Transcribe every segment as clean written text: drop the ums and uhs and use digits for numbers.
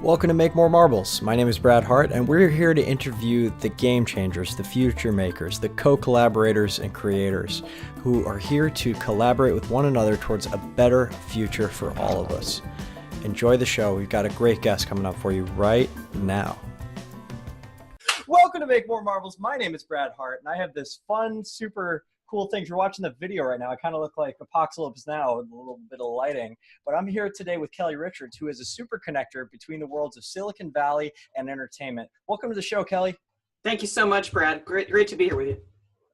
Welcome to Make More Marbles. My name is Brad Hart, and we're here to interview the game changers, the future makers, the co-collaborators and creators who are here to collaborate with one another towards a better future for all of us. Enjoy the show. We've got a great guest coming up for you right now. Welcome to Make More Marbles. My name is Brad Hart, and I have this fun, super cool thing. If you're watching the video right now, I kind of look like Apocalypse Now with a little bit of lighting. But I'm here today with Kelli Richards, who is a super connector between the worlds of Silicon Valley and entertainment. Welcome to the show, Kelli. Thank you so much, Brad. Great to be here with you.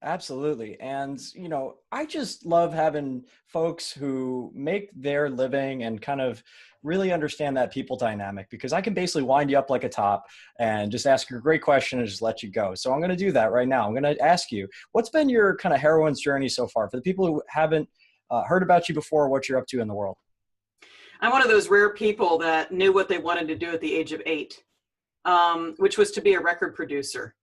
Absolutely. And, you know, I just love having folks who make their living and kind of really understand that people dynamic, because I can basically wind you up like a top and just ask you a great question and just let you go. So I'm going to do that right now. I'm going to ask you, what's been your kind of heroine's journey so far? For the people who haven't heard about you before, what you're up to in the world. I'm one of those rare people that knew what they wanted to do at the age of 8, which was to be a record producer.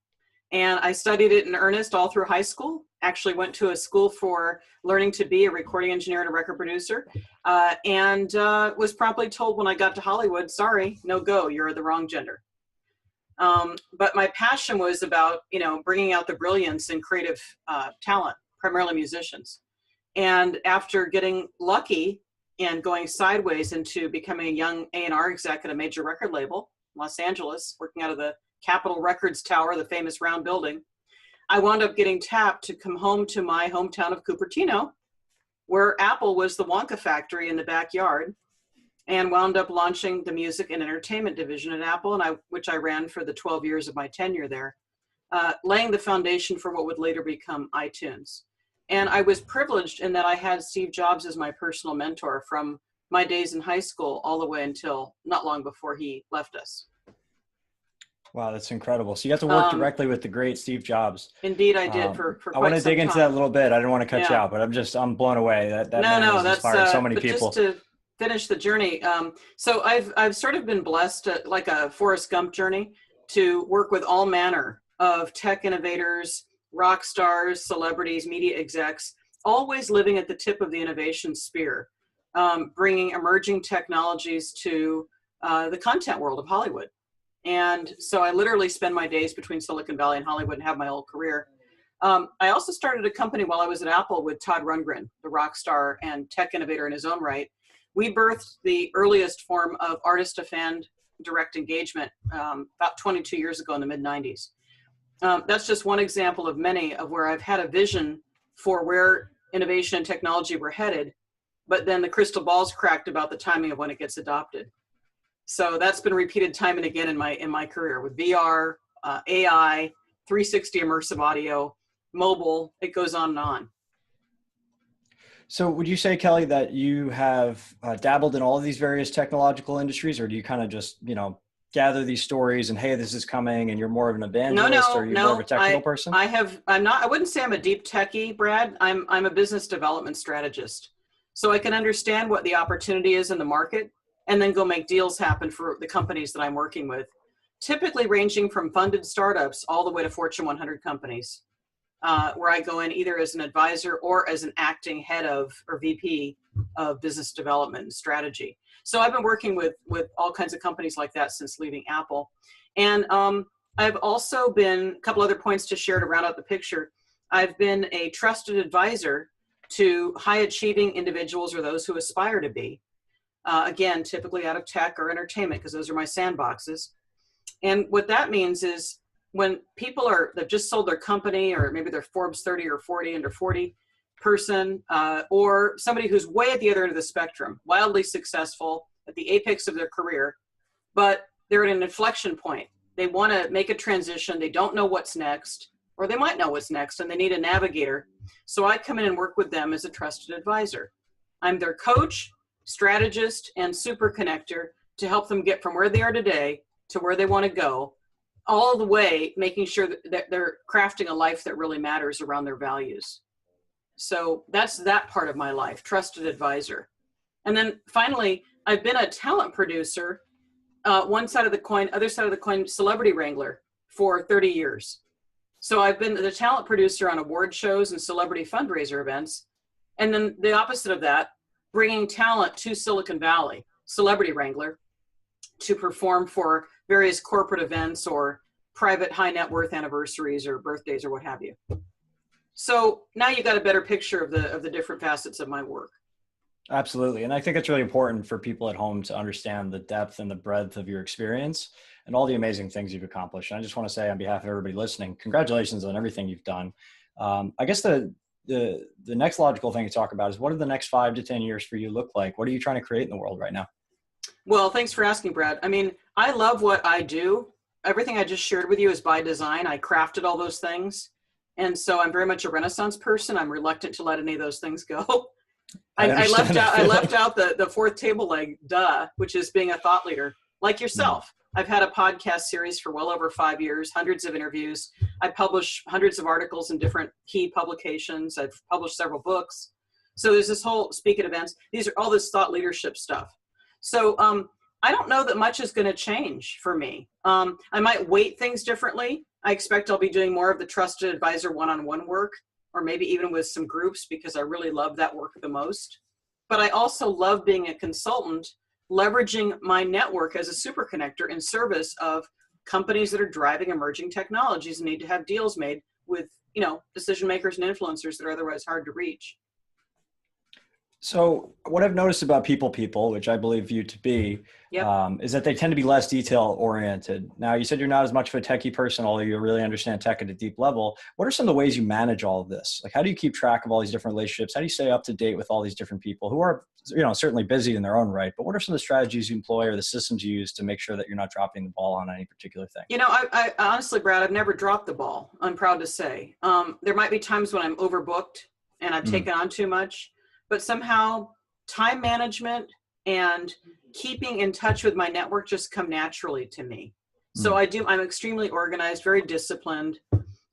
And I studied it in earnest all through high school. Actually went to a school for learning to be a recording engineer and a record producer, and was promptly told when I got to Hollywood, sorry, no go, you're the wrong gender. But my passion was about, bringing out the brilliance and creative talent, primarily musicians. And after getting lucky and going sideways into becoming a young A&R exec at a major record label, Los Angeles, working out of the Capitol Records Tower, the famous round building, I wound up getting tapped to come home to my hometown of Cupertino, where Apple was the Wonka factory in the backyard, and wound up launching the music and entertainment division at Apple, which I ran for the 12 years of my tenure there, laying the foundation for what would later become iTunes. And I was privileged in that I had Steve Jobs as my personal mentor from my days in high school all the way until not long before he left us. Wow, that's incredible. So you got to work directly with the great Steve Jobs. Indeed, I did for quite some time. I want to dig into that a little bit. I didn't want to cut you out, but I'm blown away. That man has inspired so many people. Just to finish the journey, so I've sort of been blessed, like a Forrest Gump journey, to work with all manner of tech innovators, rock stars, celebrities, media execs, always living at the tip of the innovation spear, bringing emerging technologies to the content world of Hollywood. And so I literally spend my days between Silicon Valley and Hollywood and have my whole career. I also started a company while I was at Apple with Todd, the rock star and tech innovator in his own right. We birthed the earliest form of artist-to-fan direct engagement about 22 years ago in the mid-90s. That's just one example of many of where I've had a vision for where innovation and technology were headed, but then the crystal ball's cracked about the timing of when it gets adopted. So that's been repeated time and again in my career with VR, AI, 360 immersive audio, mobile, it goes on and on. So would you say, Kelli, that you have dabbled in all of these various technological industries, or do you kind of just, gather these stories and, hey, this is coming, and you're more of an evangelist, or you're more of a technical person? I wouldn't say I'm a deep techie, Brad. I'm a business development strategist. So I can understand what the opportunity is in the market and then go make deals happen for the companies that I'm working with, typically ranging from funded startups all the way to Fortune 100 companies, where I go in either as an advisor or as an acting head of or VP of business development and strategy. So I've been working with all kinds of companies like that since leaving Apple. And I've also been, a couple other points to share to round out the picture, I've been a trusted advisor to high achieving individuals or those who aspire to be. Again, typically out of tech or entertainment, because those are my sandboxes. And what that means is when people they've just sold their company, or maybe they're Forbes 30 or 40 under 40 person, or somebody who's way at the other end of the spectrum, wildly successful at the apex of their career, but they're at an inflection point. They want to make a transition. They don't know what's next, or they might know what's next, and they need a navigator. So I come in and work with them as a trusted advisor. I'm their coach, strategist, and super connector to help them get from where they are today to where they want to go, all the way making sure that they're crafting a life that really matters around their values. So that's that part of my life, trusted advisor. And then finally, I've been a talent producer, one side of the coin, other side of the coin, celebrity wrangler for 30 years. So I've been the talent producer on award shows and celebrity fundraiser events. And then the opposite of that, bringing talent to Silicon Valley, celebrity wrangler, to perform for various corporate events or private high net worth anniversaries or birthdays or what have you. So now you got a better picture of the different facets of my work. Absolutely. And I think it's really important for people at home to understand the depth and the breadth of your experience and all the amazing things you've accomplished. And I just want to say on behalf of everybody listening, congratulations on everything you've done. I guess the next logical thing to talk about is, what do the next 5 to 10 years for you look like? What are you trying to create in the world right now? Well, thanks for asking, Brad. I mean, I love what I do. Everything I just shared with you is by design. I crafted all those things. And so I'm very much a Renaissance person. I'm reluctant to let any of those things go. I left out the fourth table leg, which is being a thought leader like yourself. I've had a podcast series for well over 5 years, hundreds of interviews. I publish hundreds of articles in different key publications. I've published several books. So there's this whole speak at events. These are all this thought leadership stuff. So I don't know that much is going to change for me. I might weight things differently. I expect I'll be doing more of the trusted advisor one-on-one work, or maybe even with some groups, because I really love that work the most. But I also love being a consultant, leveraging my network as a super connector in service of companies that are driving emerging technologies and need to have deals made with, decision makers and influencers that are otherwise hard to reach. So what I've noticed about people, which I believe you to be, is that they tend to be less detail oriented. Now, you said you're not as much of a techie person, although you really understand tech at a deep level. What are some of the ways you manage all of this? Like, how do you keep track of all these different relationships? How do you stay up to date with all these different people who are, certainly busy in their own right, but what are some of the strategies you employ or the systems you use to make sure that you're not dropping the ball on any particular thing? I honestly, Brad, I've never dropped the ball. I'm proud to say. There might be times when I'm overbooked and I've taken on too much. But somehow time management and keeping in touch with my network just come naturally to me. So I'm extremely organized, very disciplined.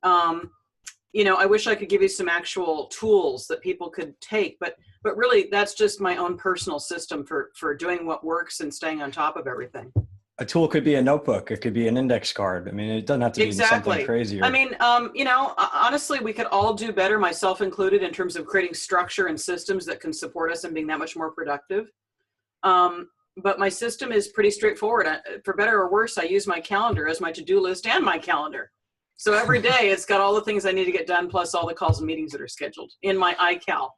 I wish I could give you some actual tools that people could take, but really that's just my own personal system for doing what works and staying on top of everything. A tool could be a notebook. It could be an index card. I mean, it doesn't have to be something crazier. I mean, honestly, we could all do better, myself included, in terms of creating structure and systems that can support us in being that much more productive. But my system is pretty straightforward. For better or worse, I use my calendar as my to-do list and my calendar. So every day it's got all the things I need to get done, plus all the calls and meetings that are scheduled in my iCal.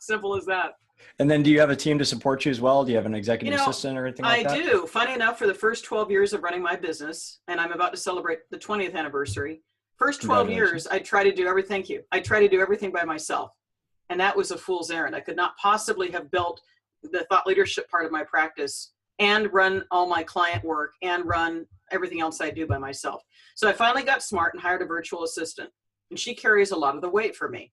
Simple as that. And then do you have a team to support you as well? Do you have an executive assistant or anything like that? I do. Funny enough, for the first 12 years of running my business, and I'm about to celebrate the 20th anniversary, first 12 years, I try to do everything. Thank you. I try to do everything by myself. And that was a fool's errand. I could not possibly have built the thought leadership part of my practice and run all my client work and run everything else I do by myself. So I finally got smart and hired a virtual assistant, and she carries a lot of the weight for me.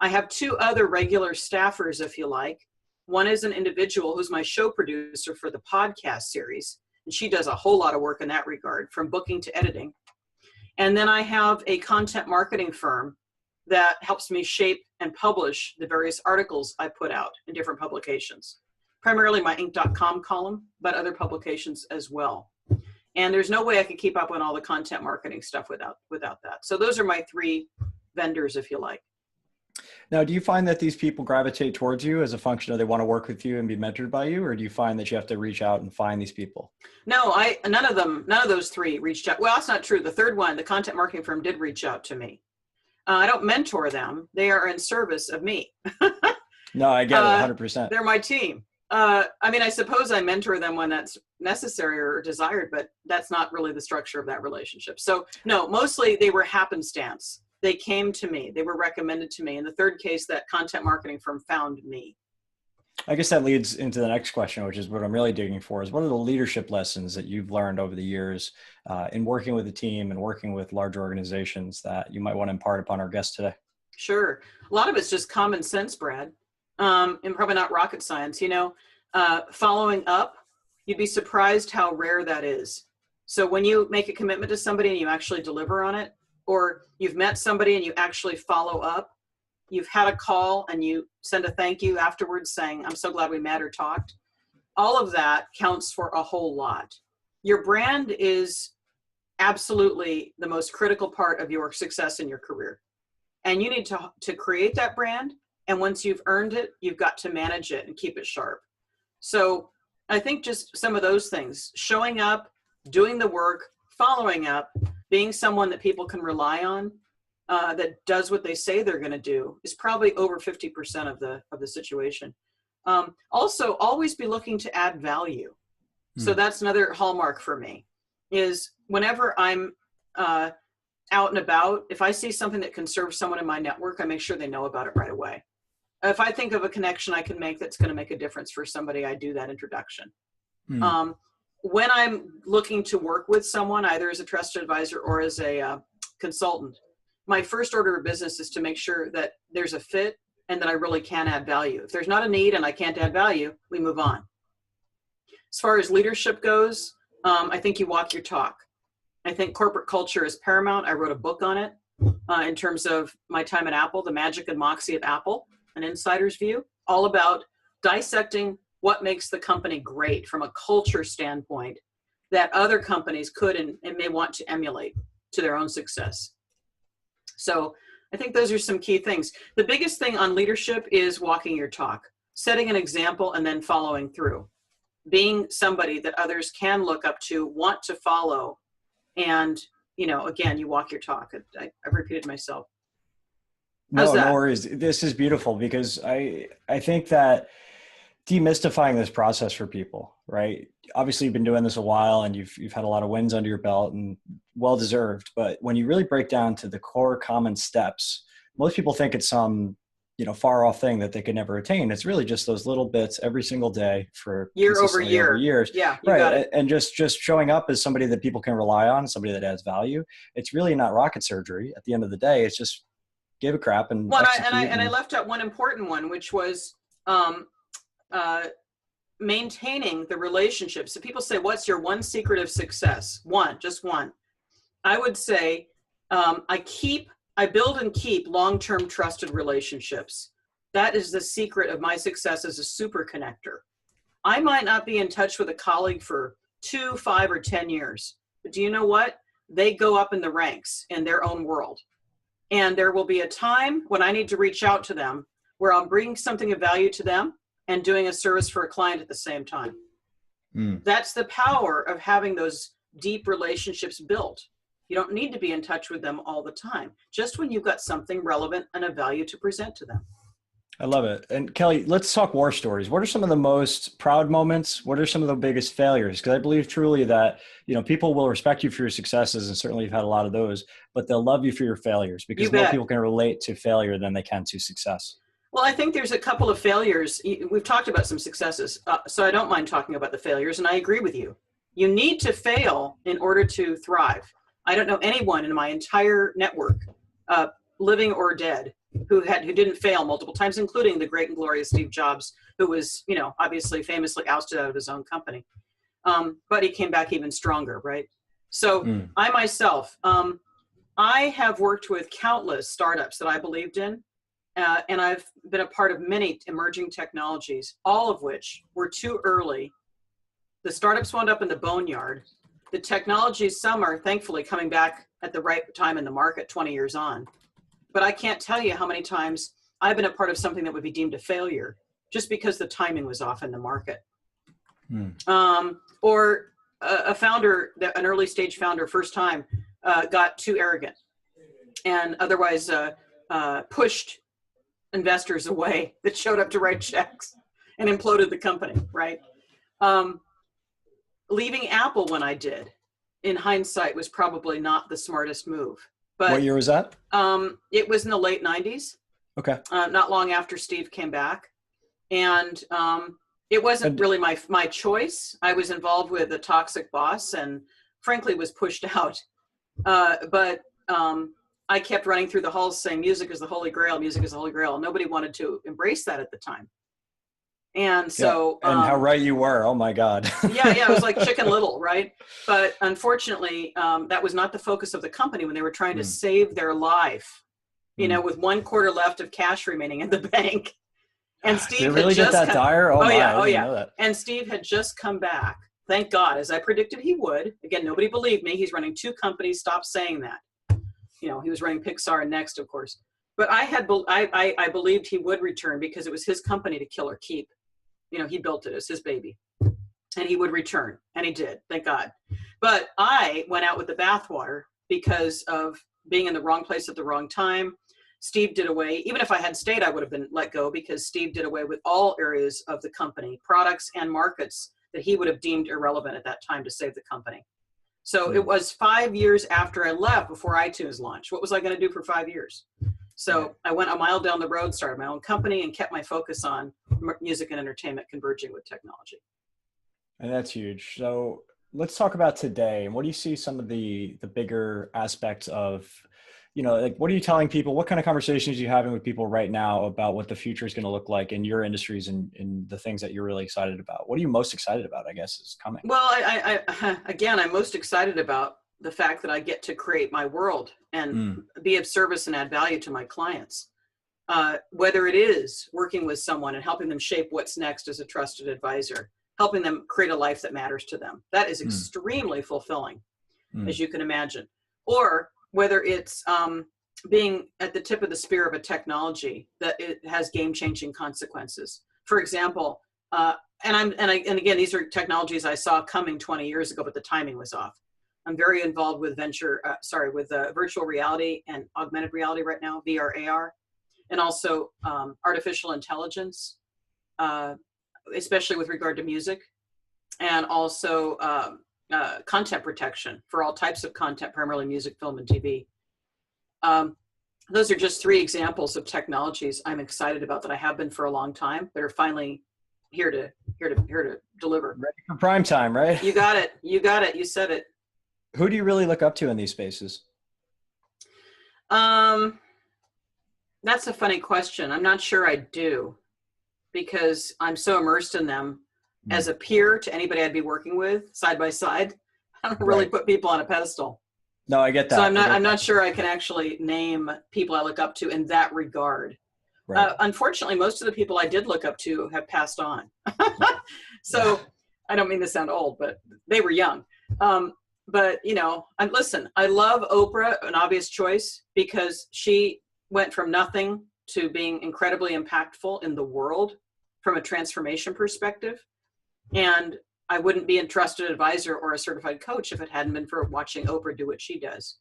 I have 2 other regular staffers, if you like. One is an individual who's my show producer for the podcast series, and she does a whole lot of work in that regard, from booking to editing. And then I have a content marketing firm that helps me shape and publish the various articles I put out in different publications, primarily my Inc.com column, but other publications as well. And there's no way I could keep up on all the content marketing stuff without that. So those are my 3 vendors, if you like. Now, do you find that these people gravitate towards you as a function of they want to work with you and be mentored by you, or do you find that you have to reach out and find these people? No, none of those 3 reached out. Well, that's not true. The third one, the content marketing firm, did reach out to me. I don't mentor them. They are in service of me. No, I get it 100%. They're my team. I suppose I mentor them when that's necessary or desired, but that's not really the structure of that relationship. So no, mostly they were happenstance. They came to me. They were recommended to me. In the third case, that content marketing firm found me. I guess that leads into the next question, which is what I'm really digging for, is what are the leadership lessons that you've learned over the years in working with a team and working with large organizations that you might want to impart upon our guests today? Sure. A lot of it's just common sense, Brad, and probably not rocket science. Following up, you'd be surprised how rare that is. So when you make a commitment to somebody and you actually deliver on it, or you've met somebody and you actually follow up, you've had a call and you send a thank you afterwards saying, I'm so glad we met or talked. All of that counts for a whole lot. Your brand is absolutely the most critical part of your success in your career. And you need to create that brand. And once you've earned it, you've got to manage it and keep it sharp. So I think just some of those things, showing up, doing the work, following up, being someone that people can rely on, that does what they say they're going to do, is probably over 50% of the situation. Also, always be looking to add value. So that's another hallmark for me, is whenever I'm out and about, if I see something that can serve someone in my network, I make sure they know about it right away. If I think of a connection I can make that's going to make a difference for somebody, I do that introduction. When I'm looking to work with someone, either as a trusted advisor or as a consultant, my first order of business is to make sure that there's a fit and that I really can add value. If there's not a need and I can't add value, we move on. As far as leadership goes, I think you walk your talk. I think corporate culture is paramount. I wrote a book on it in terms of my time at Apple, The Magic and Moxie of Apple, an insider's view, all about dissecting what makes the company great from a culture standpoint that other companies could and may want to emulate to their own success. So I think those are some key things. The biggest thing on leadership is walking your talk, setting an example and then following through, being somebody that others can look up to, want to follow. And, you know, again, you walk your talk. I've repeated myself. No worries. This is beautiful because I think that demystifying this process for people, right? Obviously, you've been doing this a while and you've had a lot of wins under your belt and well deserved. But when you really break down to the core common steps, most people think it's some, you know, far off thing that they could never attain. It's really just those little bits every single day for year over years. Yeah, you got it. And just showing up as somebody that people can rely on, somebody that adds value. It's really not rocket surgery. At the end of the day, it's just give a crap and I left out one important one, which was maintaining the relationships. So people say, what's your one secret of success? Just one. I would say I build and keep long-term trusted relationships. That is the secret of my success as a super connector. I might not be in touch with a colleague for 2, 5, or 10 years, but do you know what? They go up in the ranks in their own world. And there will be a time when I need to reach out to them where I'm bringing something of value to them and doing a service for a client at the same time. That's the power of having those deep relationships built. You don't need to be in touch with them all the time, just when you've got something relevant and of value to present to them. I love it. And Kelli, let's talk war stories. What are some of the most proud moments? What are some of the biggest failures? Because I believe truly that, you know, people will respect you for your successes, and certainly you've had a lot of those, but they'll love you for your failures because more people can relate to failure than they can to success. Well, I think there's a couple of failures. We've talked about some successes, so I don't mind talking about the failures, and I agree with you. You need to fail in order to thrive. I don't know anyone in my entire network, living or dead, who didn't fail multiple times, including the great and glorious Steve Jobs, who was, you know, obviously famously ousted out of his own company. But he came back even stronger, right? So I myself, I have worked with countless startups that I believed in, and I've been a part of many emerging technologies, all of which were too early. The startups wound up in the boneyard. The technologies, some are thankfully coming back at the right time in the market 20 years on. But I can't tell you how many times I've been a part of something that would be deemed a failure just because the timing was off in the market. Or a founder, an early stage founder, first time, got too arrogant and otherwise pushed investors away that showed up to write checks and imploded the company, right? Leaving Apple when I did, in hindsight, was probably not the smartest move. But what year was that? It was in the late 90s. Okay. Not long after Steve came back. And it wasn't really my choice. I was involved with a toxic boss and frankly was pushed out. But I kept running through the halls saying, music is the holy grail, music is the holy grail. Nobody wanted to embrace that at the time. And so, and how right you were. Oh my God. yeah. It was like Chicken Little, right? But unfortunately, that was not the focus of the company when they were trying to save their life, you know, with 1 quarter left of cash remaining in the bank. And Steve Did it really get that dire? Oh yeah. And Steve had just come back. Thank God, as I predicted he would. Again, nobody believed me. He's running 2 companies. Stop saying that. You know, he was running Pixar and Next, of course. But I believed he would return because it was his company to kill or keep. You know, he built it as his baby. and he would return, and he did, thank God. But I went out with the bathwater because of being in the wrong place at the wrong time. Steve did away, even if I had stayed, I would have been let go, because Steve did away with all areas of the company, products and markets that he would have deemed irrelevant at that time to save the company. So it was 5 years after I left before iTunes launched. What was I going to do for 5 years? So I went a mile down the road, started my own company, and kept my focus on music and entertainment converging with technology. And that's huge. So let's talk about today. And what do you see some of the bigger aspects of, like, what are you telling people? What kind of conversations are you having with people right now about what the future is going to look like in your industries and in the things that you're really excited about? What are you most excited about, I guess, is coming? Well, I'm most excited about the fact that I get to create my world and be of service and add value to my clients. Whether it is working with someone and helping them shape what's next as a trusted advisor, helping them create a life that matters to them. That is extremely fulfilling, as you can imagine. Or whether it's being at the tip of the spear of a technology that it has game-changing consequences. For example, and again, these are technologies I saw coming 20 years ago, but the timing was off. I'm very involved with virtual reality and augmented reality right now, VR, AR, and also artificial intelligence, especially with regard to music, and also content protection for all types of content, primarily music, film, and TV. Those are just 3 examples of technologies I'm excited about that I have been for a long time, that are finally here to deliver. Ready for prime time, right? You got it. You got it. You said it. Who do you really look up to in these spaces? That's a funny question. I'm not sure I do, because I'm so immersed in them as a peer to anybody I'd be working with side by side. I don't really put people on a pedestal. No, I get that. So I'm not sure I can actually name people I look up to in that regard. Right. Unfortunately, most of the people I did look up to have passed on. So I don't mean to sound old, but they were young. But listen, I love Oprah, an obvious choice, because she went from nothing to being incredibly impactful in the world from a transformation perspective. And I wouldn't be a trusted advisor or a certified coach if it hadn't been for watching Oprah do what she does.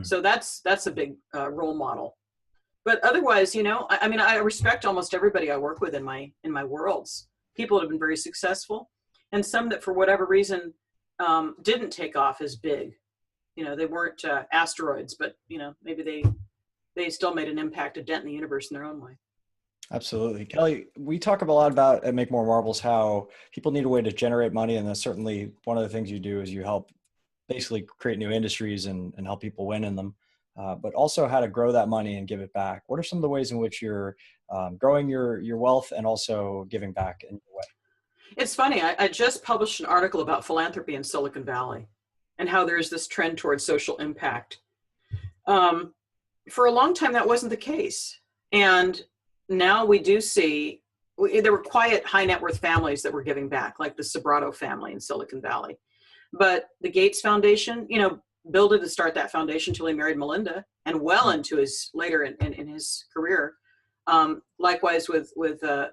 So that's a big role model. But otherwise, I respect almost everybody I work with in my worlds. People that have been very successful, and some that for whatever reason didn't take off as big. They weren't asteroids, but maybe they still made an impact, a dent in the universe in their own way. Absolutely. Kelli, we talk a lot about at Make More Marbles how people need a way to generate money. And that's certainly one of the things you do is you help basically create new industries and help people win in them, but also how to grow that money and give it back. What are some of the ways in which you're growing your wealth and also giving back in your way? It's funny. I just published an article about philanthropy in Silicon Valley and how there's this trend towards social impact. For a long time, that wasn't the case. And now we do see, there were quiet high net worth families that were giving back, like the Sobrato family in Silicon Valley. But the Gates Foundation, Bill didn't start that foundation until he married Melinda, and well into his later in his career. Likewise with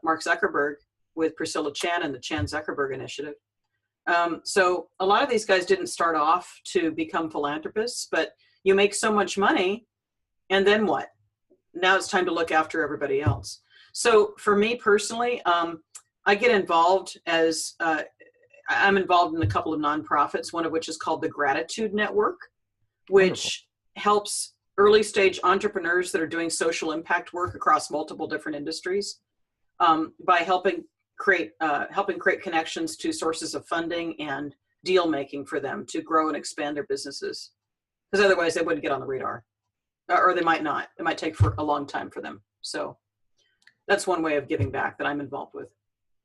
Mark Zuckerberg, with Priscilla Chan and the Chan Zuckerberg Initiative. So a lot of these guys didn't start off to become philanthropists, but you make so much money, and then what? Now it's time to look after everybody else. So for me personally, I get involved I'm involved in a couple of nonprofits, one of which is called the Gratitude Network, which helps early stage entrepreneurs that are doing social impact work across multiple different industries by helping create connections to sources of funding and deal making for them to grow and expand their businesses. Because otherwise they wouldn't get on the radar. Or they might not. It might take for a long time for them. So that's one way of giving back that I'm involved with.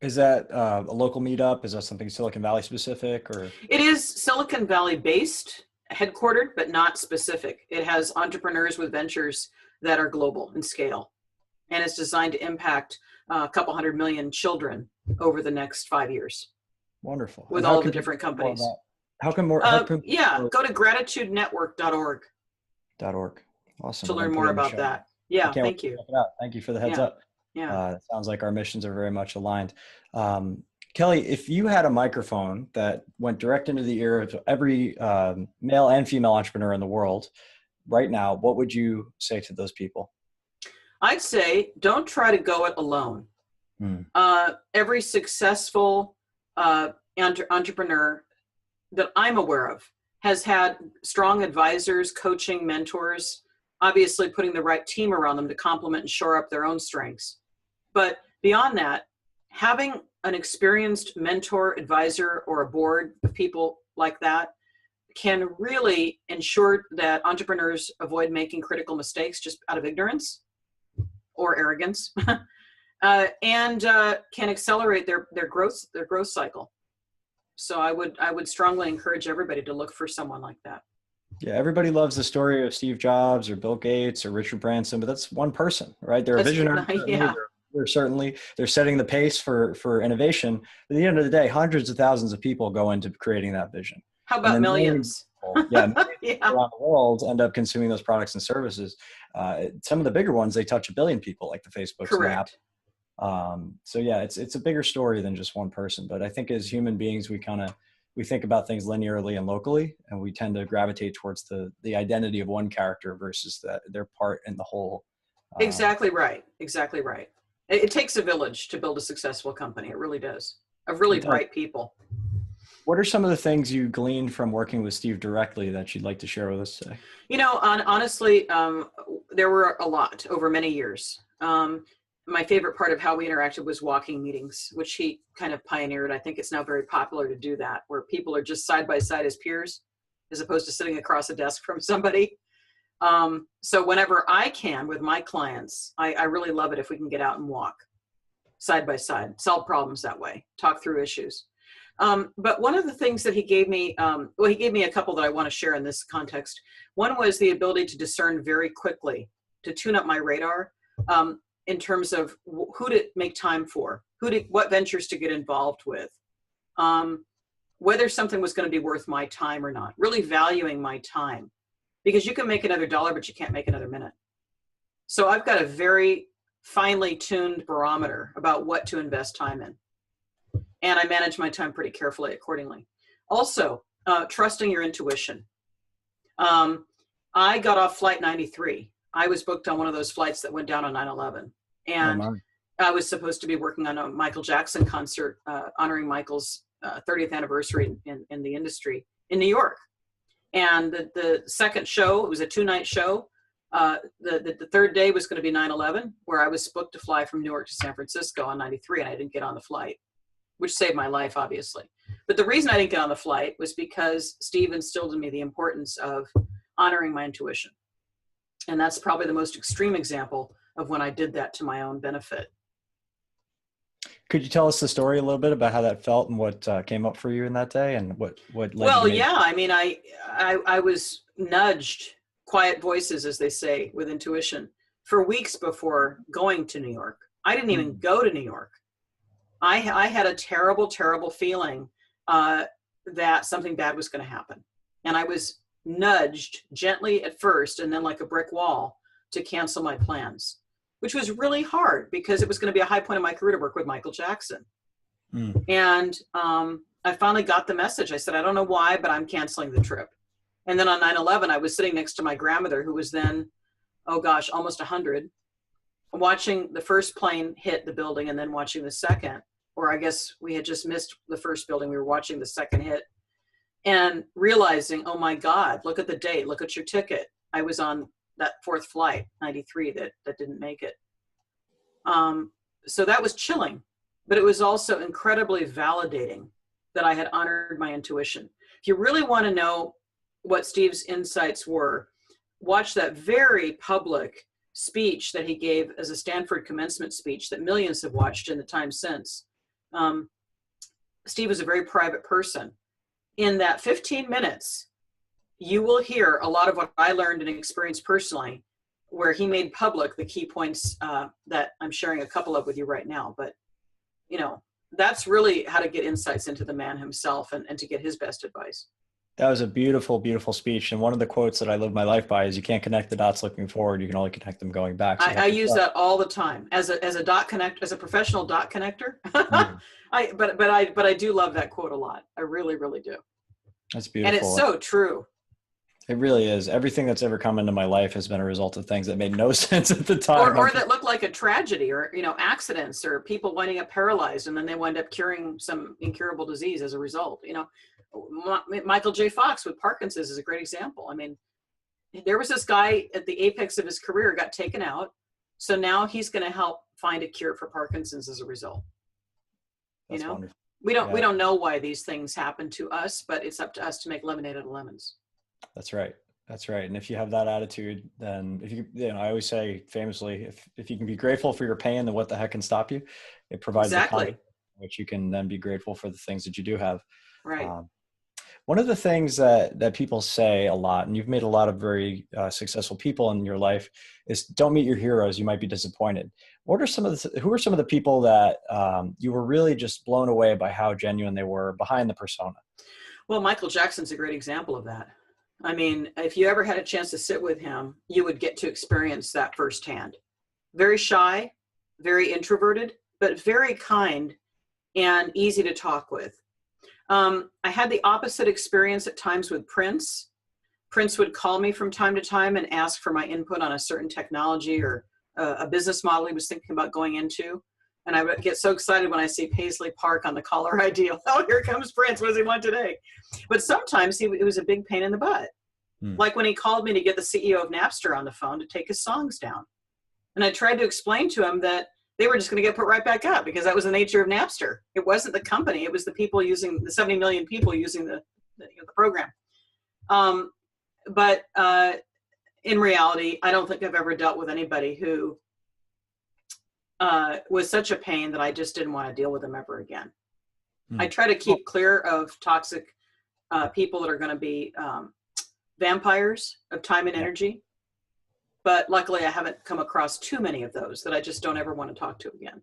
Is that a local meetup? Is that something Silicon Valley specific, or? It is Silicon Valley based, headquartered, but not specific. It has entrepreneurs with ventures that are global in scale. And it's designed to impact a couple 100 million children over the next 5 years. Wonderful. With all the different companies. How can more? Go to gratitudenetwork.org. .org. Awesome. To learn more about that. Yeah, thank you. Thank you for the heads up. Yeah. It sounds like our missions are very much aligned. Kelli, if you had a microphone that went direct into the ear of every male and female entrepreneur in the world right now, what would you say to those people? I'd say don't try to go it alone. Every successful entrepreneur that I'm aware of has had strong advisors, coaching, mentors, obviously putting the right team around them to complement and shore up their own strengths. But beyond that, having an experienced mentor, advisor, or a board of people like that can really ensure that entrepreneurs avoid making critical mistakes just out of ignorance or arrogance, and can accelerate their growth cycle. So I would strongly encourage everybody to look for someone like that. Yeah, everybody loves the story of Steve Jobs or Bill Gates or Richard Branson, but that's one person, right? They're a visionary. Yeah. They're setting the pace for innovation. But at the end of the day, hundreds of thousands of people go into creating that vision. How about millions? Millions around the world end up consuming those products and services. Some of the bigger ones, they touch 1 billion people, like the Facebook. Correct. So yeah, it's a bigger story than just one person. But I think as human beings, we think about things linearly and locally, and we tend to gravitate towards the identity of one character versus their part in the whole. Exactly right. Exactly right. It takes a village to build a successful company. It really does. Of really bright people. What are some of the things you gleaned from working with Steve directly that you'd like to share with us today? Honestly, there were a lot over many years. My favorite part of how we interacted was walking meetings, which he kind of pioneered. I think it's now very popular to do that, where people are just side by side as peers, as opposed to sitting across a desk from somebody. So whenever I can with my clients, I really love it if we can get out and walk side by side, solve problems that way, talk through issues. But one of the things that he gave me, he gave me a couple that I want to share in this context. One was the ability to discern very quickly, to tune up my radar in terms of who to make time for, what ventures to get involved with, whether something was going to be worth my time or not, really valuing my time. Because you can make another dollar, but you can't make another minute. So I've got a very finely tuned barometer about what to invest time in. And I manage my time pretty carefully accordingly. Also, trusting your intuition. I got off flight 93. I was booked on one of those flights that went down on 9/11. And I was supposed to be working on a Michael Jackson concert, honoring Michael's 30th anniversary in the industry in New York. And the second show, it was a 2-night show. The third day was going to be 9/11, where I was booked to fly from Newark to San Francisco on 93, and I didn't get on the flight, which saved my life, obviously. But the reason I didn't get on the flight was because Steve instilled in me the importance of honoring my intuition. And that's probably the most extreme example of when I did that to my own benefit. Could you tell us the story a little bit about how that felt and what came up for you in that day and what led Well, you to yeah, I mean, I was nudged, quiet voices, as they say, with intuition for weeks before going to New York. I didn't even go to New York. I had a terrible, terrible feeling that something bad was going to happen. And I was nudged gently at first and then like a brick wall to cancel my plans, which was really hard because it was going to be a high point of my career to work with Michael Jackson. And I finally got the message. I said, I don't know why, but I'm canceling the trip. And then on 9/11, I was sitting next to my grandmother, who was then, oh gosh, almost 100, watching the first plane hit the building and then watching the second, or I guess we had just missed the first building. We were watching the second hit and realizing, oh my God, look at the date, look at your ticket. I was on that fourth flight, 93, that didn't make it. So that was chilling, but it was also incredibly validating that I had honored my intuition. If you really want to know what Steve's insights were, watch that very public speech that he gave as a Stanford commencement speech that millions have watched in the time since. Steve was a very private person. In that 15 minutes, you will hear a lot of what I learned and experienced personally, where he made public the key points that I'm sharing a couple of with you right now. But, that's really how to get insights into the man himself and to get his best advice. That was a beautiful, beautiful speech. And one of the quotes that I live my life by is you can't connect the dots looking forward. You can only connect them going back. So I use that all the time as a dot connect, as a professional dot connector. But I do love that quote a lot. I really, really do. That's beautiful. And it's so true. It really is. Everything that's ever come into my life has been a result of things that made no sense at the time. Or that look like a tragedy, or, accidents, or people winding up paralyzed and then they wind up curing some incurable disease as a result. Michael J. Fox with Parkinson's is a great example. I mean, there was this guy at the apex of his career, got taken out. So now he's going to help find a cure for Parkinson's as a result. That's wonderful. We don't know why these things happen to us, but it's up to us to make lemonade out of lemons. That's right. That's right. And if you have that attitude, then I always say famously, if you can be grateful for your pain, then what the heck can stop you? It provides the context in which you can then be grateful for the things that you do have. Right. One of the things that people say a lot, and you've made a lot of very successful people in your life, is don't meet your heroes. You might be disappointed. Who are some of the people that you were really just blown away by how genuine they were behind the persona? Well, Michael Jackson's a great example of that. I mean, if you ever had a chance to sit with him, you would get to experience that firsthand. Very shy, very introverted, but very kind and easy to talk with. I had the opposite experience at times with Prince. Prince would call me from time to time and ask for my input on a certain technology or a business model he was thinking about going into. And I would get so excited when I see Paisley Park on the caller ID. Oh, here comes Prince. What does he want today? But sometimes it was a big pain in the butt. Like when he called me to get the CEO of Napster on the phone to take his songs down. And I tried to explain to him that they were just going to get put right back up because that was the nature of Napster. It wasn't the company. It was the people using, the 70 million people using the program. But in reality, I don't think I've ever dealt with anybody who was such a pain that I just didn't want to deal with them ever again. I try to keep clear of toxic people that are going to be vampires of time and energy. But luckily, I haven't come across too many of those that I just don't ever want to talk to again.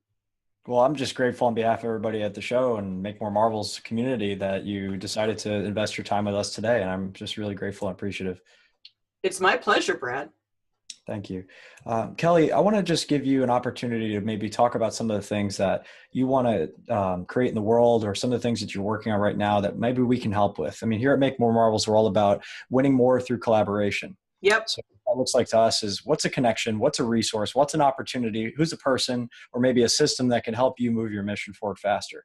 Well, I'm just grateful on behalf of everybody at the show and Make More Marvels community that you decided to invest your time with us today. And I'm just really grateful and appreciative. It's my pleasure, Brad. Thank you. Kelli, I want to just give you an opportunity to maybe talk about some of the things that you want to create in the world, or some of the things that you're working on right now that maybe we can help with. I mean, here at Make More Marvels, we're all about winning more through collaboration. Yep. So what that looks like to us is, what's a connection? What's a resource? What's an opportunity? Who's a person, or maybe a system that can help you move your mission forward faster?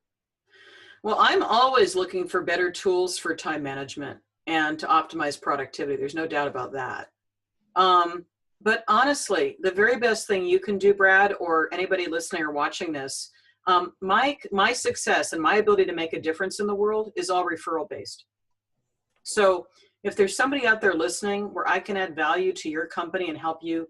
Well, I'm always looking for better tools for time management and to optimize productivity. There's no doubt about that. But honestly, the very best thing you can do, Brad, or anybody listening or watching this, my success and my ability to make a difference in the world is all referral based. So if there's somebody out there listening where I can add value to your company and help you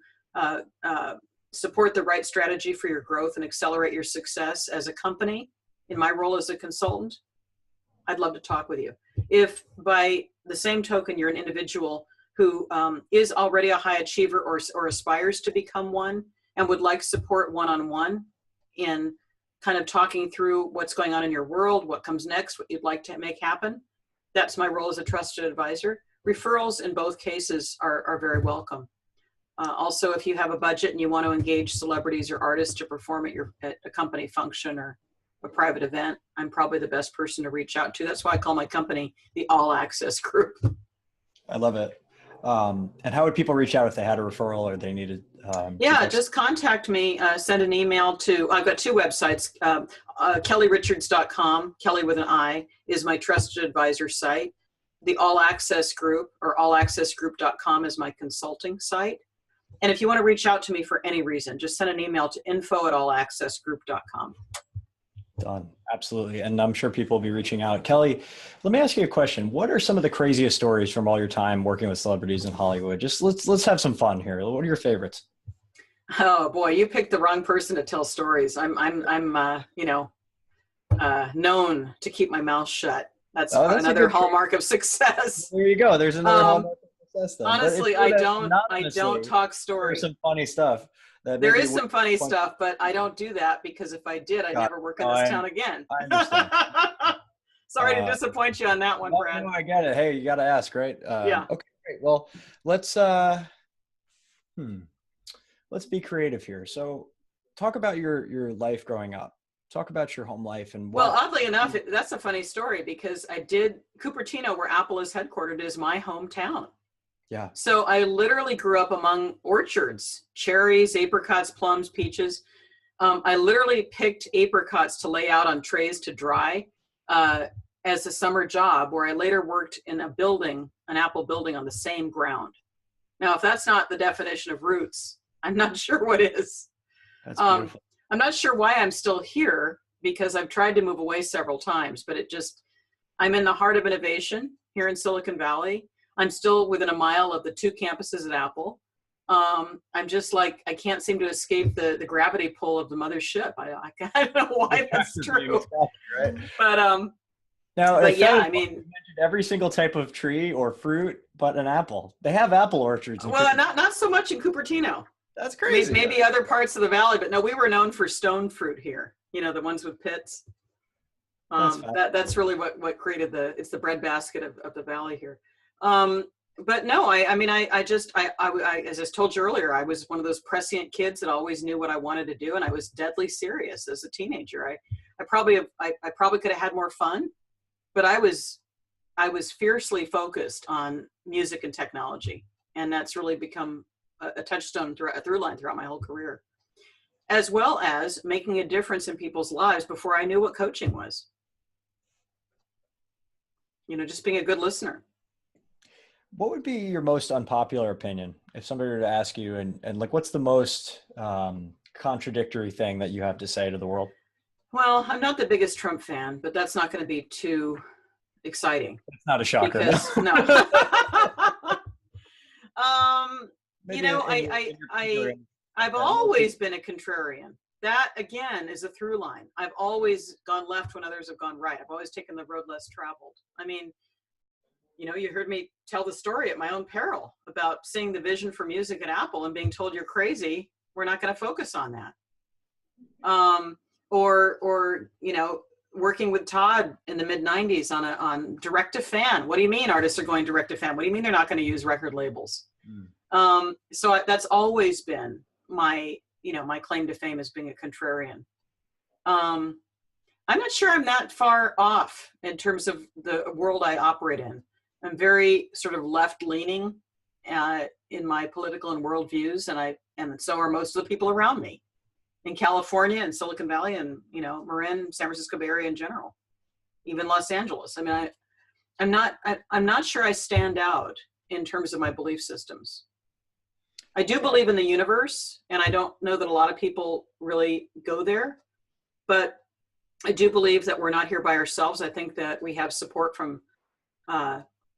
support the right strategy for your growth and accelerate your success as a company in my role as a consultant, I'd love to talk with you. If by the same token, you're an individual who is already a high achiever or aspires to become one and would like support one-on-one in kind of talking through what's going on in your world, what comes next, what you'd like to make happen, that's my role as a trusted advisor. Referrals in both cases are very welcome. Also, if you have a budget and you want to engage celebrities or artists to perform at a company function or a private event, I'm probably the best person to reach out to. That's why I call my company the All Access Group. I love it. And how would people reach out if they had a referral or they needed? Just contact me, send an email to, I've got two websites, kellirichards.com, Kelli with an I, is my trusted advisor site. The All Access Group, or allaccessgroup.com, is my consulting site. And if you want to reach out to me for any reason, just send an email to info@allaccessgroup.com. Done. Absolutely. And I'm sure people will be reaching out. Kelli, let me ask you a question. What are some of the craziest stories from all your time working with celebrities in Hollywood? Just let's have some fun here. What are your favorites? Oh boy, you picked the wrong person to tell stories. I'm known to keep my mouth shut. That's another hallmark of success. There you go. There's another hallmark of success then. Honestly, I don't talk stories. There's some funny stuff. There is some funny stuff, but I don't do that because if I did, I'd never work in this town again. I understand. Sorry to disappoint you on that one, Brad. No, I get it. Hey, you got to ask, right? Yeah. Okay, great. Well, let's let's be creative here. So talk about your life growing up. Talk about your home life and what. Well, oddly enough, that's a funny story because Cupertino, where Apple is headquartered, is my hometown. Yeah. So I literally grew up among orchards, cherries, apricots, plums, peaches. I literally picked apricots to lay out on trays to dry as a summer job, where I later worked in a building, an Apple building on the same ground. Now, if that's not the definition of roots, I'm not sure what is. That's beautiful. I'm not sure why I'm still here, because I've tried to move away several times, but I'm in the heart of innovation here in Silicon Valley. I'm still within a mile of the 2 campuses at Apple. I'm just like, I can't seem to escape the gravity pull of the mothership. I don't know why that's true. Right? But yeah, I mean, mentioned every single type of tree or fruit, but an apple. They have apple orchards. Well, not so much in Cupertino. That's crazy. Maybe other parts of the valley, but no, we were known for stone fruit here. You know, the ones with pits. That's really what created it's the breadbasket of the valley here. But no, I mean, I as I told you earlier, I was one of those prescient kids that always knew what I wanted to do, and I was deadly serious as a teenager. I probably could have had more fun, but I was fiercely focused on music and technology, and that's really become a touchstone, a through line throughout my whole career, as well as making a difference in people's lives before I knew what coaching was. You know, just being a good listener. What would be your most unpopular opinion if somebody were to ask you, and like, what's the most contradictory thing that you have to say to the world? Well, I'm not the biggest Trump fan, but that's not going to be too exciting. It's not a shocker. Because, no. You know, I've always been a contrarian. That, again, is a through line. I've always gone left when others have gone right. I've always taken the road less traveled. I mean, you know, you heard me tell the story at my own peril about seeing the vision for music at Apple and being told you're crazy. We're not going to focus on that. Or, you know, working with Todd in the mid 90s on direct to fan. What do you mean artists are going direct to fan? What do you mean they're not going to use record labels? So that's always been my claim to fame as being a contrarian. I'm not sure I'm that far off in terms of the world I operate in. I'm very sort of left leaning in my political and world views, and so are most of the people around me in California and Silicon Valley and, you know, Marin, San Francisco Bay Area in general, even Los Angeles. I mean, I'm not sure I stand out in terms of my belief systems. I do believe in the universe, and I don't know that a lot of people really go there, but I do believe that we're not here by ourselves. I think that we have support from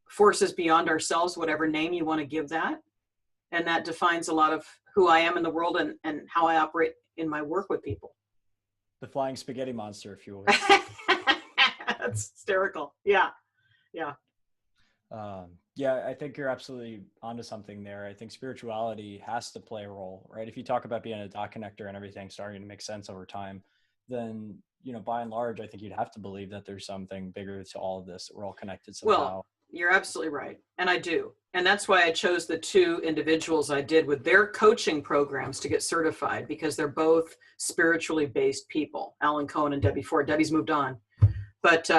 forces beyond ourselves, whatever name you want to give that. And that defines a lot of who I am in the world and how I operate in my work with people. The flying spaghetti monster, if you will. That's hysterical. Yeah. Yeah, I think you're absolutely onto something there. I think spirituality has to play a role, right? If you talk about being a dot connector and everything starting to make sense over time, then, you know, by and large, I think you'd have to believe that there's something bigger to all of this, that we're all connected somehow. Well, you're absolutely right. And I do. And that's why I chose the 2 individuals I did with their coaching programs to get certified, because they're both spiritually based people, Alan Cohen and Debbie Ford. Debbie's moved on. But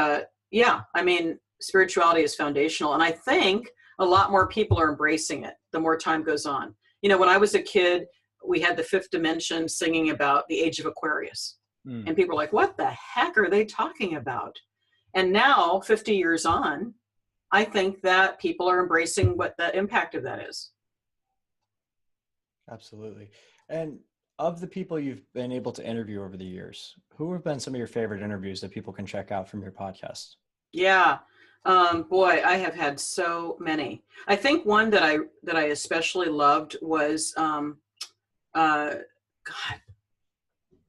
yeah, I mean, spirituality is foundational. And I think a lot more people are embracing it the more time goes on. You know, when I was a kid, we had the 5th dimension singing about the age of Aquarius. And people are like, what the heck are they talking about? And now, 50 years on, I think that people are embracing what the impact of that is. Absolutely. And of the people you've been able to interview over the years, who have been some of your favorite interviews that people can check out from your podcast? Yeah. Boy, I have had so many. I think one that I especially loved was, God,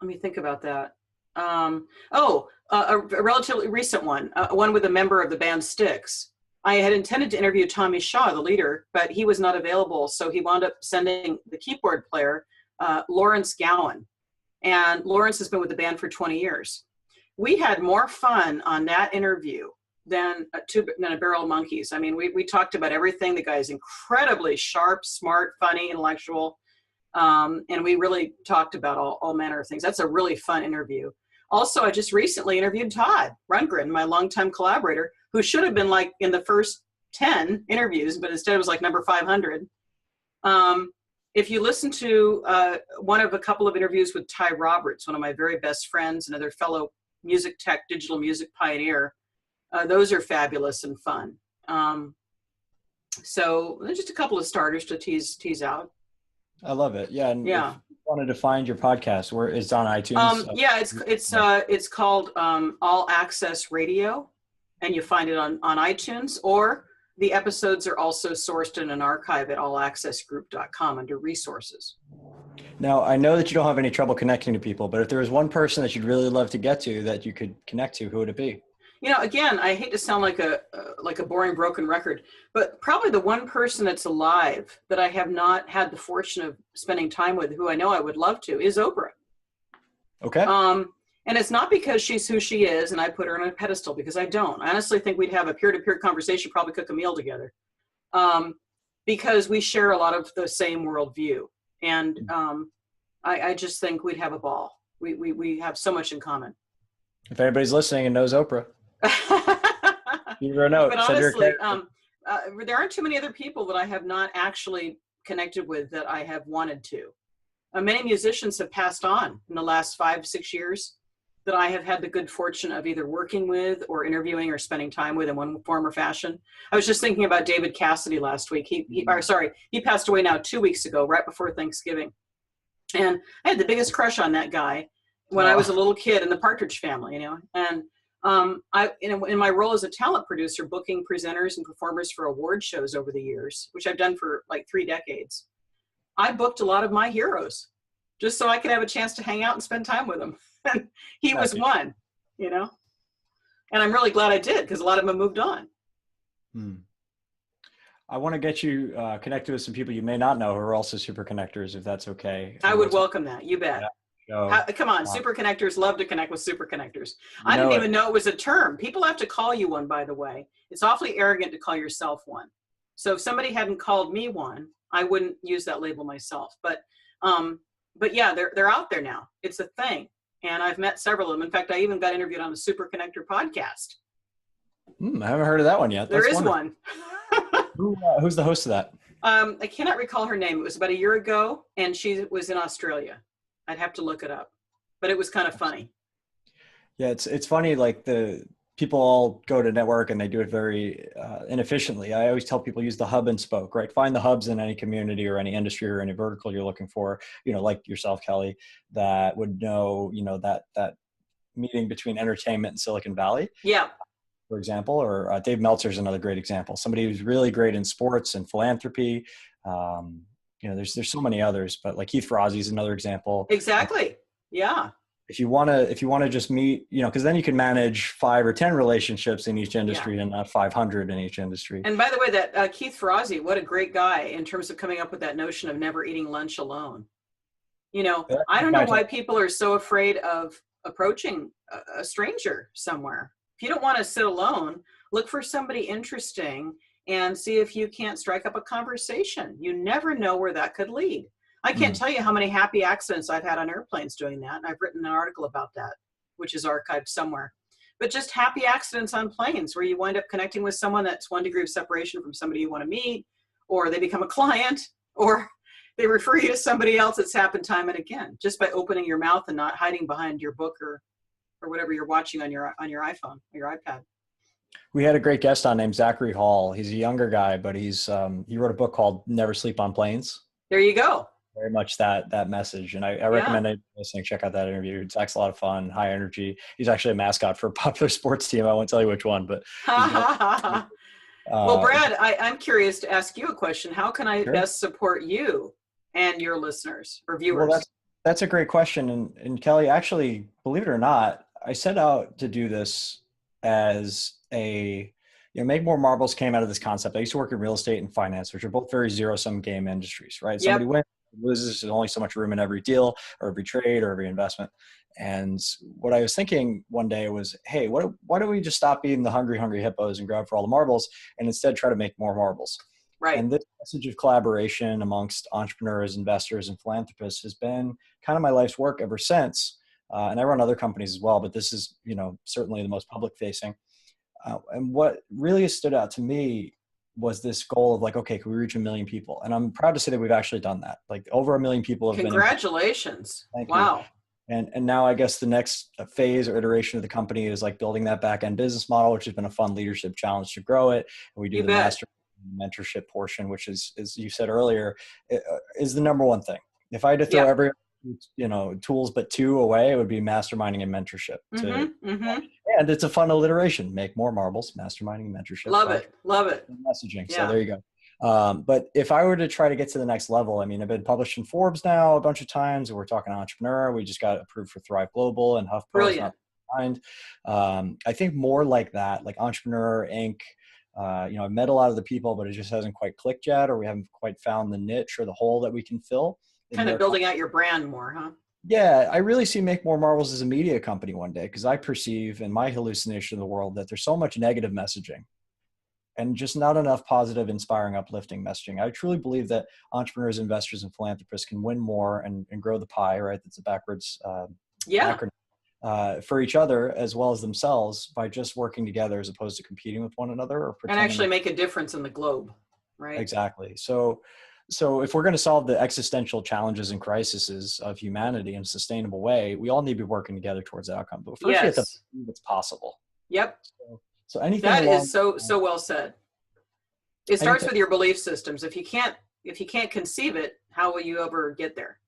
let me think about that. A relatively recent one with a member of the band Styx. I had intended to interview Tommy Shaw, the leader, but he was not available. So he wound up sending the keyboard player, Lawrence Gowan. And Lawrence has been with the band for 20 years. We had more fun on that interview than a barrel of monkeys. I mean, we talked about everything. The guy's incredibly sharp, smart, funny, intellectual. And we really talked about all manner of things. That's a really fun interview. Also, I just recently interviewed Todd Rundgren, my longtime collaborator, who should have been like in the first 10 interviews, but instead it was like number 500. If you listen to one of a couple of interviews with Ty Roberts, one of my very best friends, another fellow music tech, digital music pioneer, those are fabulous and fun. So there's just a couple of starters to tease out. I love it. Yeah. And yeah. If you wanted to find your podcast, where it's on iTunes. Yeah, it's called All Access Radio, and you find it on iTunes, or the episodes are also sourced in an archive at allaccessgroup.com under resources. Now, I know that you don't have any trouble connecting to people, but if there was one person that you'd really love to get to that you could connect to, who would it be? You know, again, I hate to sound like a boring, broken record, but probably the one person that's alive that I have not had the fortune of spending time with, who I know I would love to, is Oprah. Okay. And it's not because she's who she is and I put her on a pedestal, because I don't. I honestly think we'd have a peer-to-peer conversation, probably cook a meal together, because we share a lot of the same worldview. And I just think we'd have a ball. We have so much in common. If anybody's listening and knows Oprah, give her a note. But honestly, there aren't too many other people that I have not actually connected with that I have wanted to. Many musicians have passed on in the last 5-6 years that I have had the good fortune of either working with or interviewing or spending time with in one form or fashion. I was just thinking about David Cassidy last week. He passed away now 2 weeks ago, right before Thanksgiving. And I had the biggest crush on that guy when I was a little kid in the Partridge Family, you know. And in my role as a talent producer, booking presenters and performers for award shows over the years, which I've done for like 3 decades, I booked a lot of my heroes just so I could have a chance to hang out and spend time with them. And he was one, you know, and I'm really glad I did, because a lot of them have moved on. I want to get you connected with some people you may not know who are also super connectors, if that's okay. I would welcome that. You bet. Yeah. Come on, super connectors love to connect with super connectors. I didn't even know it was a term. People have to call you one, by the way. It's awfully arrogant to call yourself one. So if somebody hadn't called me one, I wouldn't use that label myself. But yeah, they're out there now. It's a thing. And I've met several of them. In fact, I even got interviewed on a Super Connector podcast. I haven't heard of that one yet. There is one. Who's the host of that? I cannot recall her name. It was about a year ago, and she was in Australia. I'd have to look it up, but it was kind of funny. Yeah, it's funny. Like the people all go to network and they do it very inefficiently. I always tell people, use the hub and spoke, right? Find the hubs in any community or any industry or any vertical you're looking for, you know, like yourself, Kelli, that would know, you know, that meeting between entertainment and Silicon Valley. Yeah. For example, or Dave Meltzer is another great example. Somebody who's really great in sports and philanthropy. You know, there's so many others, but like Keith Ferrazzi is another example. Exactly. Yeah. If you want to just meet, you know, because then you can manage 5 or 10 relationships in each industry and not 500 in each industry. And by the way, that Keith Ferrazzi, what a great guy in terms of coming up with that notion of never eating lunch alone. You know, I don't know why people are so afraid of approaching a stranger somewhere. If you don't want to sit alone, look for somebody interesting and see if you can't strike up a conversation. You never know where that could lead. I can't tell you how many happy accidents I've had on airplanes doing that. And I've written an article about that, which is archived somewhere. But just happy accidents on planes where you wind up connecting with someone that's 1 degree of separation from somebody you want to meet, or they become a client, or they refer you to somebody else. It's happened time and again, just by opening your mouth and not hiding behind your book or whatever you're watching on your iPhone or your iPad. We had a great guest on named Zachary Hall. He's a younger guy, but he wrote a book called Never Sleep on Planes. There you go. Very much that message. And I recommend it listening. Check out that interview. Zach's a lot of fun, high energy. He's actually a mascot for a popular sports team. I won't tell you which one, but. Well, Brad, I'm curious to ask you a question. How can I best support you and your listeners or viewers? Well, that's a great question. And Kelli, actually, believe it or not, I set out to do this as Make More Marbles came out of this concept. I used to work in real estate and finance, which are both very zero-sum game industries, right? Somebody wins, There's only so much room in every deal or every trade or every investment. And what I was thinking one day was, hey, why don't we just stop being the hungry hippos and grab for all the marbles and instead try to make more marbles? Right. And this message of collaboration amongst entrepreneurs, investors, and philanthropists has been kind of my life's work ever since. And I run other companies as well, but this is, certainly the most public facing. And what really has stood out to me was this goal of like, okay, can we reach 1 million people? And I'm proud to say that we've actually done that. Like over 1 million people have Congratulations. Thank wow. you. And now I guess the next phase or iteration of the company is like building that back end business model, which has been a fun leadership challenge to grow it. And we do the master mentorship portion, which is, as you said earlier, is the number one thing. If I had to throw every, tools but 2 away, it would be masterminding and mentorship. And it's a fun alliteration. Make more marbles, masterminding and mentorship. Love it. Messaging. Yeah. So there you go. But if I were to try to get to the next level, I mean, I've been published in Forbes now a bunch of times. We're talking entrepreneur. We just got approved for Thrive Global and HuffPo. Brilliant. I think more like that, like Entrepreneur Inc. I've met a lot of the people, but it just hasn't quite clicked yet, or we haven't quite found the niche or the hole that we can fill. Kind of building out your brand more, huh? Yeah, I really see Make More Marbles as a media company one day, because I perceive in my hallucination of the world that there's so much negative messaging and just not enough positive, inspiring, uplifting messaging. I truly believe that entrepreneurs, investors, and philanthropists can win more and grow the pie, right? That's a backwards acronym, for each other as well as themselves by just working together as opposed to competing with one another or and actually make a difference in the globe, right? Exactly. So if we're going to solve the existential challenges and crises of humanity in a sustainable way, we all need to be working together towards that outcome. But first, we have to believe it's possible. Yep. So anything that is so well said. It starts with your belief systems. If you can't conceive it, how will you ever get there?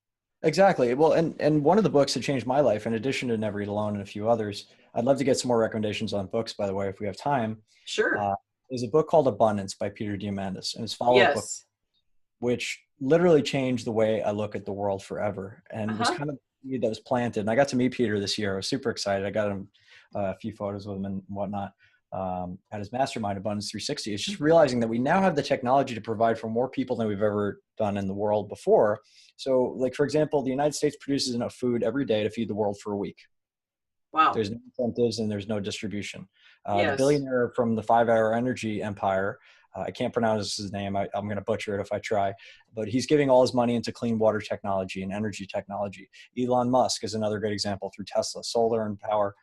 Exactly. Well, and one of the books that changed my life, in addition to Never Eat Alone and a few others, I'd love to get some more recommendations on books, by the way, if we have time. Sure. Is a book called Abundance by Peter Diamandis, and his follow-up book, which literally changed the way I look at the world forever. And it was kind of seed that was planted. And I got to meet Peter this year. I was super excited. I got him a few photos with him and whatnot at his mastermind, Abundance 360. It's just realizing that we now have the technology to provide for more people than we've ever done in the world before. So like, for example, the United States produces enough food every day to feed the world for a week. Wow. There's no incentives and there's no distribution. The billionaire from the 5-hour energy empire, I can't pronounce his name. I'm going to butcher it if I try, but he's giving all his money into clean water technology and energy technology. Elon Musk is another good example through Tesla, solar and power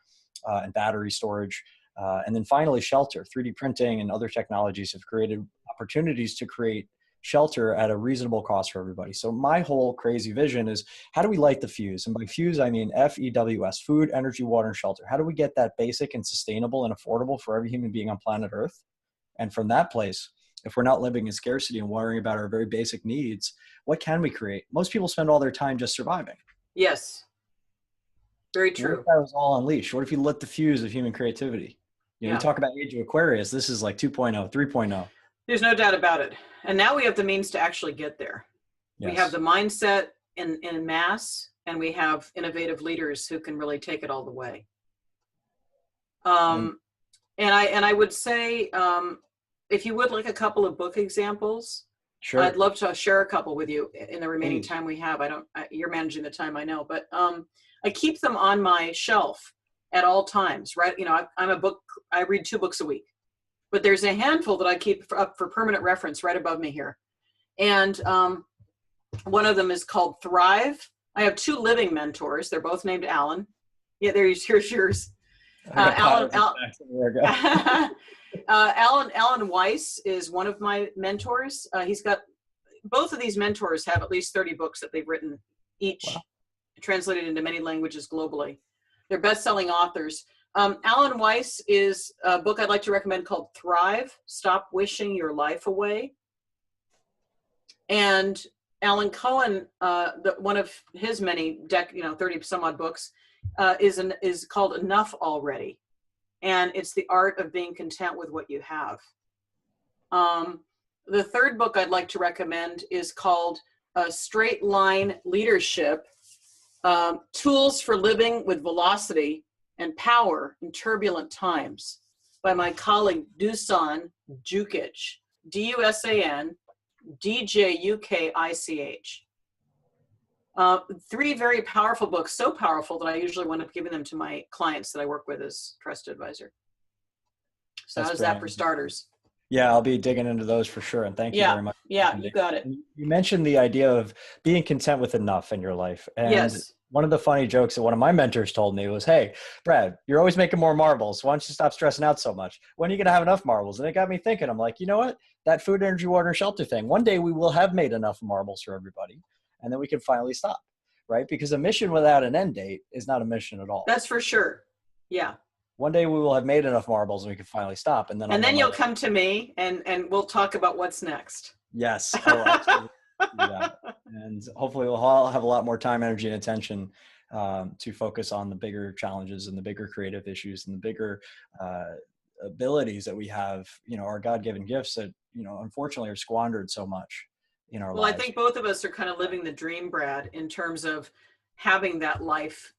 and battery storage. And then finally, shelter, 3D printing and other technologies have created opportunities to create shelter at a reasonable cost for everybody. So my whole crazy vision is, how do we light the fuse? And by fuse, I mean FEWS, food, energy, water, and shelter. How do we get that basic and sustainable and affordable for every human being on planet Earth? And from that place, if we're not living in scarcity and worrying about our very basic needs, what can we create? Most people spend all their time just surviving. Yes. Very true. What if that was all unleashed? What if you lit the fuse of human creativity? You talk about Age of Aquarius. This is like 2.0, 3.0. There's no doubt about it. And now we have the means to actually get there. Yes. We have the mindset in mass, and we have innovative leaders who can really take it all the way. And I would say, if you would like a couple of book examples, sure, I'd love to share a couple with you in the remaining time we have. You're managing the time, I know, but I keep them on my shelf at all times, right? I read 2 books a week, but there's a handful that I keep up for permanent reference right above me here. And one of them is called Thrive. I have 2 living mentors. They're both named Alan. Yeah, here's yours. Alan Weiss is one of my mentors. He's got, both of these mentors have at least 30 books that they've written each, translated into many languages globally. They're best-selling authors. Alan Weiss is a book I'd like to recommend called Thrive, Stop Wishing Your Life Away. And Alan Cohen, one of his many 30 some odd books, is called Enough Already. And it's the art of being content with what you have. The third book I'd like to recommend is called Straight Line Leadership, Tools for Living with Velocity and Power in Turbulent Times, by my colleague Dusan Djukic, Dusan Djukich. Three very powerful books, so powerful that I usually wind up giving them to my clients that I work with as trusted advisor. So That's how's that brilliant. for starters? Yeah, I'll be digging into those for sure. And thank you Yeah, very much. yeah, you got it. You mentioned the idea of being content with enough in your life. And Yes. one of the funny jokes that one of my mentors told me was, hey, Brad, you're always making more marbles. Why don't you stop stressing out so much? When are you going to have enough marbles? And it got me thinking. I'm like, you know what? That food, energy, water, and shelter thing, one day we will have made enough marbles for everybody. And then we can finally stop, right? Because a mission without an end date is not a mission at all. That's for sure. Yeah. One day we will have made enough marbles and we can finally stop. And then you'll come to me and we'll talk about what's next. Yes. Oh, absolutely. Yeah. And hopefully we'll all have a lot more time, energy, and attention to focus on the bigger challenges and the bigger creative issues and the bigger abilities that we have, our God-given gifts that, unfortunately are squandered so much in our lives. I think both of us are kind of living the dream, Brad, in terms of having that life,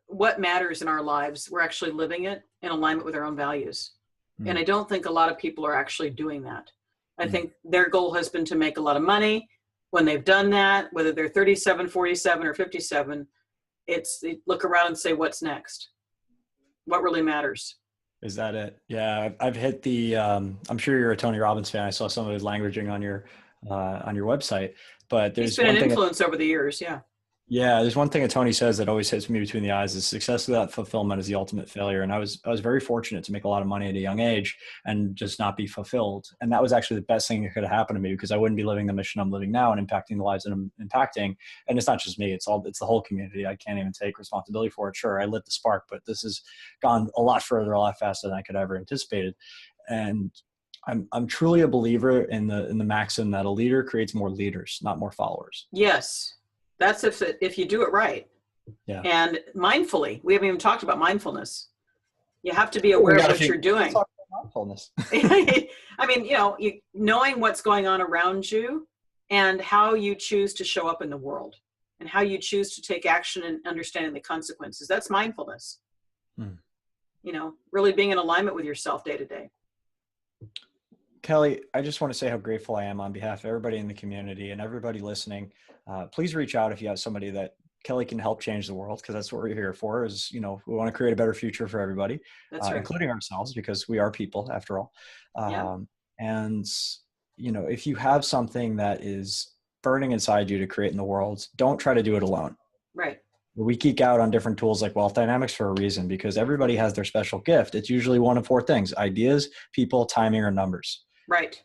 what matters in our lives, we're actually living it in alignment with our own values. Mm. And I don't think a lot of people are actually doing that. I think their goal has been to make a lot of money. When they've done that, whether they're 37, 47, or 57, they look around and say, what's next? What really matters? Is that it? Yeah, I've hit the, I'm sure you're a Tony Robbins fan. I saw some of his languaging on your website, but there's been an influence over the years. Yeah. Yeah, there's one thing that Tony says that always hits me between the eyes is success without fulfillment is the ultimate failure. And I was very fortunate to make a lot of money at a young age and just not be fulfilled. And that was actually the best thing that could have happened to me because I wouldn't be living the mission I'm living now and impacting the lives that I'm impacting. And it's not just me, it's the whole community. I can't even take responsibility for it. Sure, I lit the spark, but this has gone a lot further, a lot faster than I could ever anticipated. And I'm truly a believer in the maxim that a leader creates more leaders, not more followers. Yes. That's if you do it right. Yeah. And mindfully. We haven't even talked about mindfulness. You have to be aware of what you're doing. Talk about mindfulness. I mean, knowing what's going on around you and how you choose to show up in the world and how you choose to take action and understanding the consequences. That's mindfulness. Really being in alignment with yourself day to day. Kelli, I just want to say how grateful I am on behalf of everybody in the community and everybody listening. Please reach out if you have somebody that Kelli can help change the world, because that's what we're here for is, we want to create a better future for everybody, right. Including ourselves, because we are people after all. And, if you have something that is burning inside you to create in the world, don't try to do it alone. Right. We geek out on different tools like wealth dynamics for a reason, because everybody has their special gift. It's usually one of four things: ideas, people, timing, or numbers. Right.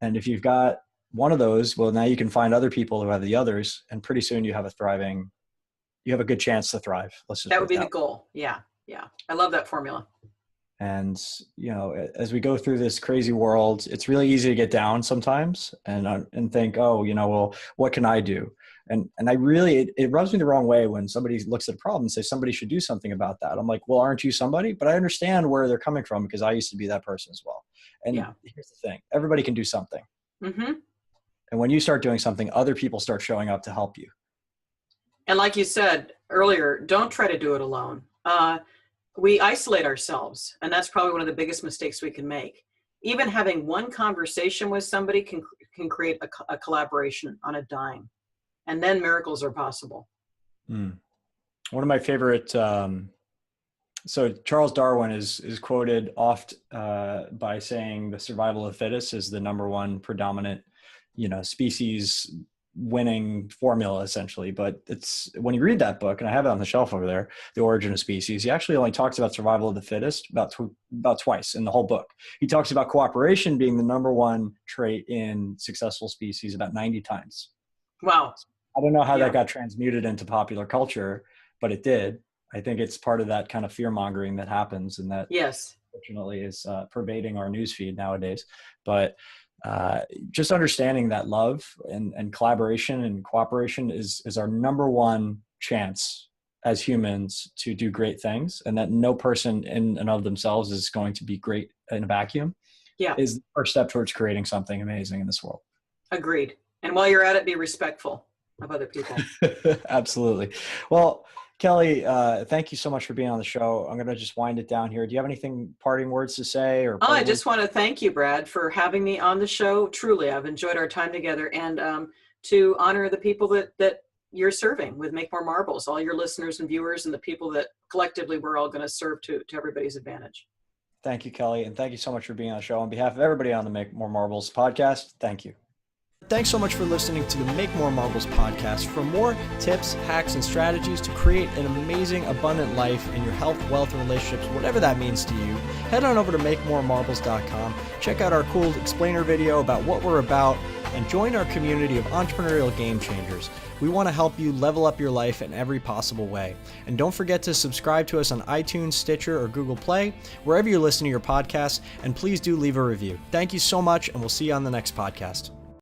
And if you've got one of those, well, now you can find other people who have the others, and pretty soon you have a good chance to thrive. That would be the goal. Yeah. Yeah. I love that formula. And, as we go through this crazy world, it's really easy to get down sometimes and think, oh, well, what can I do? And it rubs me the wrong way when somebody looks at a problem and says somebody should do something about that. I'm like, well, aren't you somebody? But I understand where they're coming from because I used to be that person as well. And here's the thing, everybody can do something. Mm-hmm. And when you start doing something, other people start showing up to help you. And like you said earlier, don't try to do it alone. We isolate ourselves, and that's probably one of the biggest mistakes we can make. Even having one conversation with somebody can create a collaboration on a dime. And then miracles are possible. One of my favorite, so Charles Darwin is quoted oft by saying the survival of the fittest is the number one predominant, species winning formula essentially. But it's when you read that book, and I have it on the shelf over there, The Origin of Species, he actually only talks about survival of the fittest about twice in the whole book. He talks about cooperation being the number one trait in successful species about 90 times. Wow. I don't know how that got transmuted into popular culture, but it did. I think it's part of that kind of fear mongering that happens and that fortunately is pervading our newsfeed nowadays. But just understanding that love and collaboration and cooperation is our number one chance as humans to do great things, and that no person in and of themselves is going to be great in a vacuum is the first step towards creating something amazing in this world. Agreed. And while you're at it, be respectful of other people. Absolutely. Well, Kelli, thank you so much for being on the show. I'm going to just wind it down here. Do you have anything parting words to say? I just want to thank you, Brad, for having me on the show. Truly, I've enjoyed our time together, and to honor the people that you're serving with Make More Marbles, all your listeners and viewers and the people that collectively we're all going to serve to everybody's advantage. Thank you, Kelly. And thank you so much for being on the show. On behalf of everybody on the Make More Marbles podcast, thank you. Thanks so much for listening to the Make More Marbles podcast. For more tips, hacks, and strategies to create an amazing, abundant life in your health, wealth, and relationships, whatever that means to you, head on over to makemoremarbles.com. Check out our cool explainer video about what we're about and join our community of entrepreneurial game changers. We want to help you level up your life in every possible way. And don't forget to subscribe to us on iTunes, Stitcher, or Google Play, wherever you listen to your podcasts, and please do leave a review. Thank you so much, and we'll see you on the next podcast.